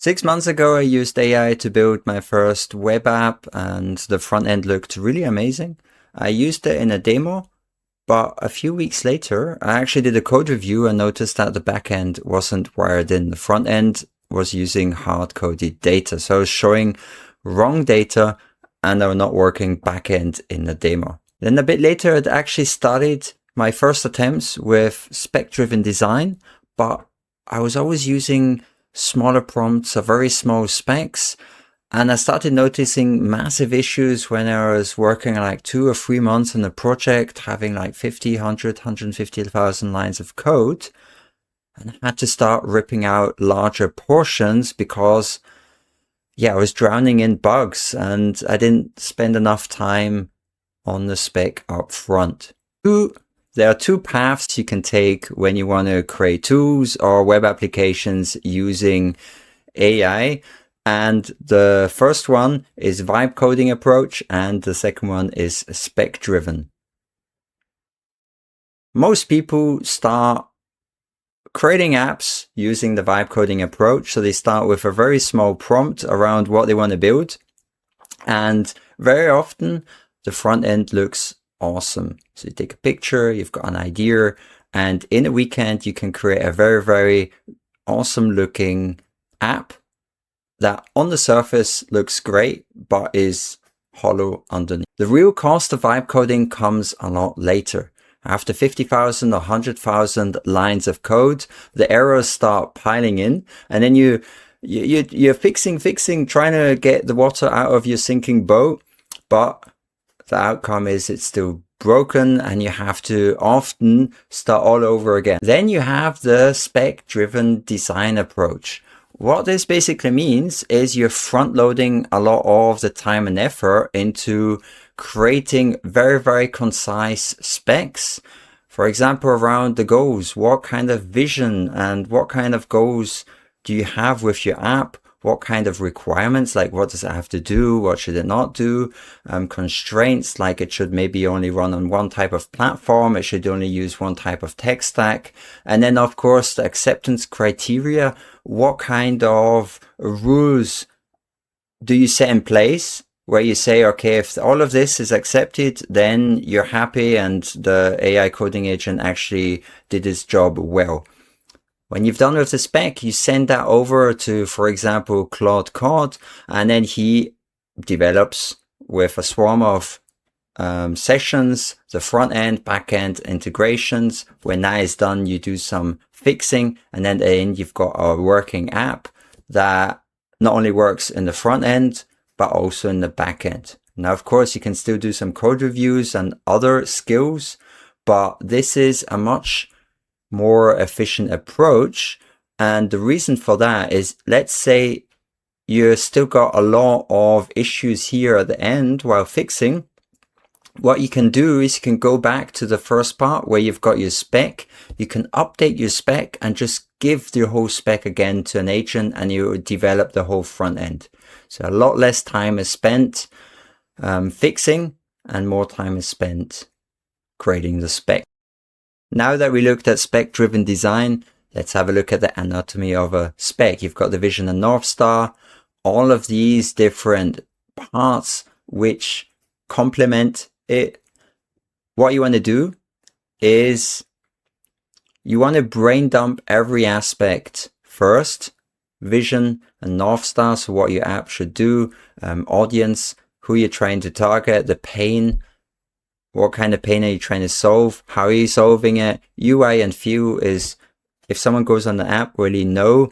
6 months ago, I used AI to build my first web app, and the front end looked really amazing. I used it in a demo, but a few weeks later, I actually did a code review and noticed that the backend wasn't wired in. The front end was using hard-coded data. So I was showing wrong data and they were not working backend in the demo. Then a bit later, it actually started my first attempts with spec-driven design, but I was always using smaller prompts or very small specs. And I started noticing massive issues when I was working like 2 or 3 months in a project, having like 50, 100, 150,000 lines of code. And I had to start ripping out larger portions because, I was drowning in bugs and I didn't spend enough time on the spec up front. There are 2 paths you can take when you want to create tools or web applications using AI. And the first one is vibe coding approach, and the second one is spec-driven. Most people start creating apps using the vibe coding approach. So they start with a very small prompt around what they want to build. And very often the front end looks awesome. So you take a picture, you've got an idea, and in a weekend you can create a very, very awesome looking app that on the surface looks great, but is hollow underneath. The real cost of vibe coding comes a lot later. After 50,000 or 100,000 lines of code, the errors start piling in, and then you're fixing, trying to get the water out of your sinking boat, but the outcome is it's still broken and you have to often start all over again. Then you have the spec-driven design approach. What this basically means is you're front-loading a lot of the time and effort into creating very, very concise specs. For example, around the goals, what kind of vision and what kind of goals do you have with your app? What kind of requirements, like what does it have to do? What should it not do? Constraints, like it should maybe only run on one type of platform. It should only use one type of tech stack. And then, of course, the acceptance criteria. What kind of rules do you set in place where you say, okay, if all of this is accepted, then you're happy and the AI coding agent actually did its job well. When you've done with the spec, you send that over to, for example, Claude Code, and then he develops with a swarm of sessions, the front end, back end integrations. When that is done, you do some fixing, and then at the end, you've got a working app that not only works in the front end, but also in the back end. Now, of course, you can still do some code reviews and other skills, but this is a much more efficient approach. And the reason for that is, let's say you still got a lot of issues here at the end while fixing. What you can do is you can go back to the first part where you've got your spec. You can update your spec and just give the whole spec again to an agent, and you develop the whole front end. So a lot less time is spent fixing and more time is spent creating the spec. Now that we looked at spec-driven design, let's have a look at the anatomy of a spec. You've got the vision and North Star, all of these different parts which complement it. What you want to do is you want to brain dump every aspect first. Vision and North Star, so what your app should do, audience, who you're trying to target, the pain. What kind of pain are you trying to solve? How are you solving it? UI and feel is if someone goes on the app, really know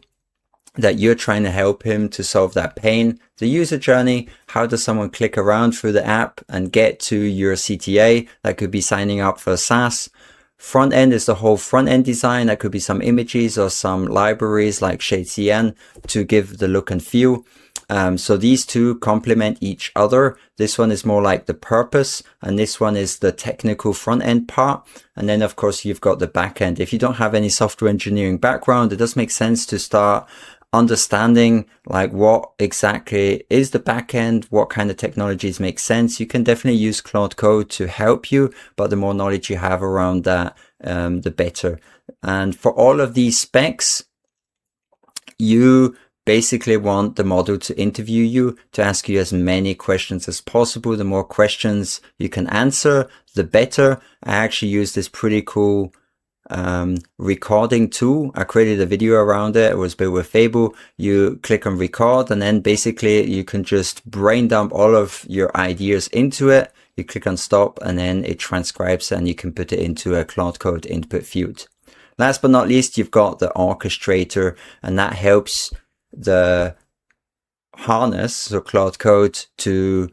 that you're trying to help him to solve that pain. The user journey, how does someone click around through the app and get to your CTA? That could be signing up for SaaS. Front end is the whole front end design. That could be some images or some libraries like ShadeCN to give the look and feel. So these two complement each other. This one is more like the purpose, and this one is the technical front end part. And then of course you've got the back end. If you don't have any software engineering background, it does make sense to start understanding like what exactly is the back end, what kind of technologies make sense. You can definitely use Claude Code to help you, but the more knowledge you have around that, the better. And for all of these specs, you basically want the model to interview you, to ask you as many questions as possible. The more questions you can answer, the better. I actually use this pretty cool recording tool. I created a video around it. It was built with Fable. You click on record, and then basically you can just brain dump all of your ideas into it. You click on stop, and then it transcribes, and you can put it into a Claude Code input field. Last but not least, you've got the orchestrator, and that helps the harness, so Claude Code, to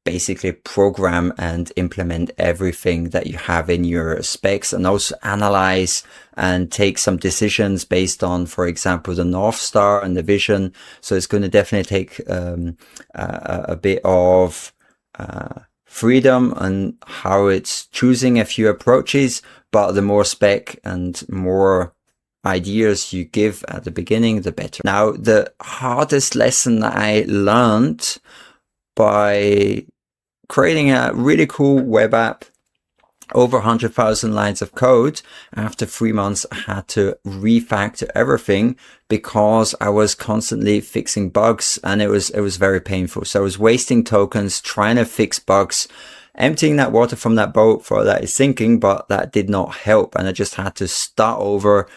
basically program and implement everything that you have in your specs, and also analyze and take some decisions based on, for example, the North Star and the vision. So it's going to definitely take a bit of freedom on how it's choosing a few approaches, but the more spec and more ideas you give at the beginning, the better. Now, the hardest lesson I learned by creating a really cool web app, over 100,000 lines of code, after 3 months, I had to refactor everything because I was constantly fixing bugs, and it was very painful. So I was wasting tokens trying to fix bugs, emptying that water from that boat for that is sinking, but that did not help. And I just had to start over.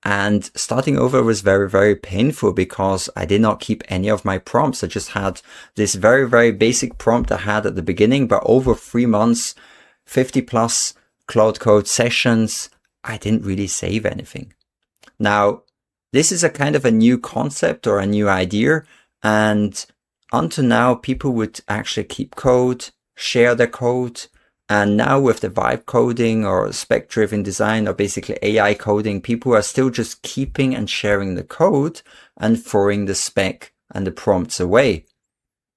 And starting over was very, very painful because I did not keep any of my prompts. I just had this very, very basic prompt I had at the beginning, but over 3 months, 50 plus Claude Code sessions, I didn't really save anything. Now, this is a kind of a new concept or a new idea. And until now, people would actually keep code, share their code. And now with the vibe coding or spec-driven design, or basically AI coding, people are still just keeping and sharing the code and throwing the spec and the prompts away.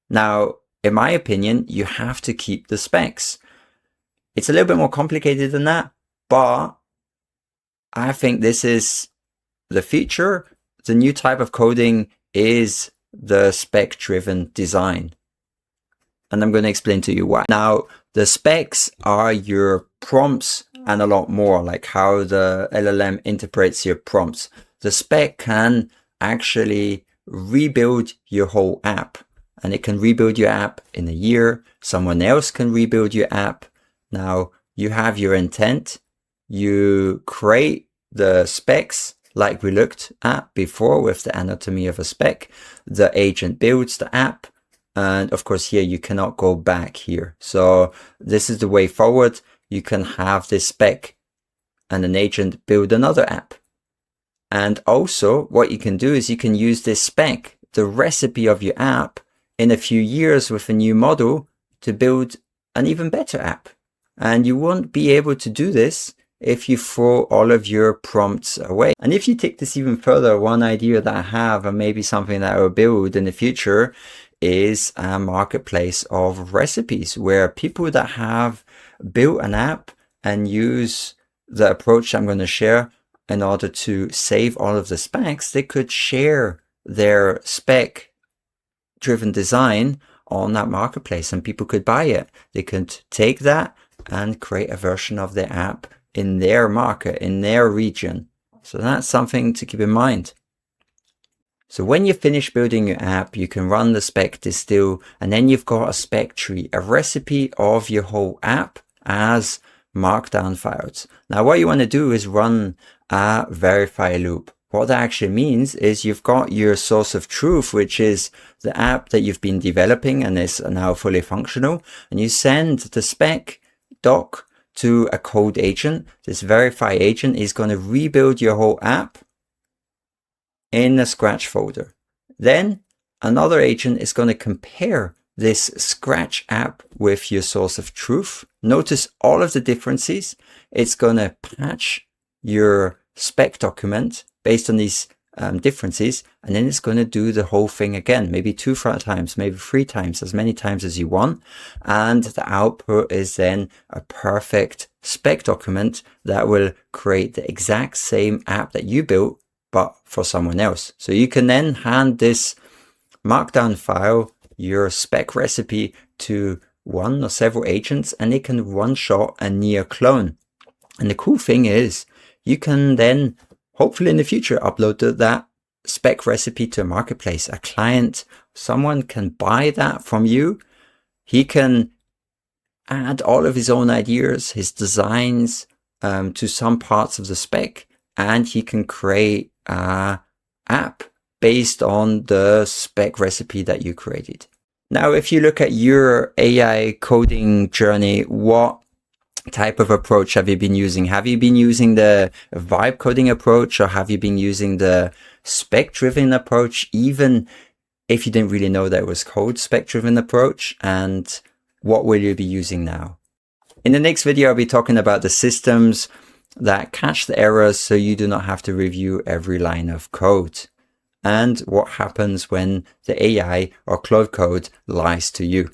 Now, in my opinion, you have to keep the specs. It's a little bit more complicated than that, but I think this is the future. The new type of coding is the spec-driven design. And I'm going to explain to you why. Now, the specs are your prompts and a lot more, like how the LLM interprets your prompts. The spec can actually rebuild your whole app, and it can rebuild your app in a year. Someone else can rebuild your app. Now, you have your intent. You create the specs like we looked at before with the anatomy of a spec. The agent builds the app. And of course, here you cannot go back here. So this is the way forward. You can have this spec and an agent build another app. And also what you can do is you can use this spec, the recipe of your app, in a few years with a new model to build an even better app. And you won't be able to do this if you throw all of your prompts away. And if you take this even further, one idea that I have, and maybe something that I will build in the future, is a marketplace of recipes where people that have built an app and use the approach I'm going to share in order to save all of the specs, they could share their spec-driven design on that marketplace and people could buy it. They could take that and create a version of their app in their market, in their region. So that's something to keep in mind. So when you finish building your app, you can run the spec-distill, and then you've got a spec tree, a recipe of your whole app as markdown files. Now, what you want to do is run a verify loop. What that actually means is you've got your source of truth, which is the app that you've been developing and is now fully functional, and you send the spec doc to a code agent. This verify agent is going to rebuild your whole app in a Scratch folder. Then another agent is going to compare this Scratch app with your source of truth. Notice all of the differences. It's going to patch your spec document based on these differences, and then it's going to do the whole thing again, maybe 2 times, maybe 3 times, as many times as you want. And the output is then a perfect spec document that will create the exact same app that you built, but for someone else. So you can then hand this markdown file, your spec recipe, to one or several agents, and they can one-shot a near clone. And the cool thing is you can then hopefully in the future upload that spec recipe to a marketplace. A client, someone can buy that from you. He can add all of his own ideas, his designs to some parts of the spec, and he can create an app based on the spec recipe that you created. Now, if you look at your AI coding journey, what type of approach have you been using? Have you been using the vibe coding approach, or have you been using the spec-driven approach, even if you didn't really know that it was called spec-driven approach? And what will you be using now? In the next video, I'll be talking about the systems that catch the errors so you do not have to review every line of code, and what happens when the AI or Claude Code lies to you.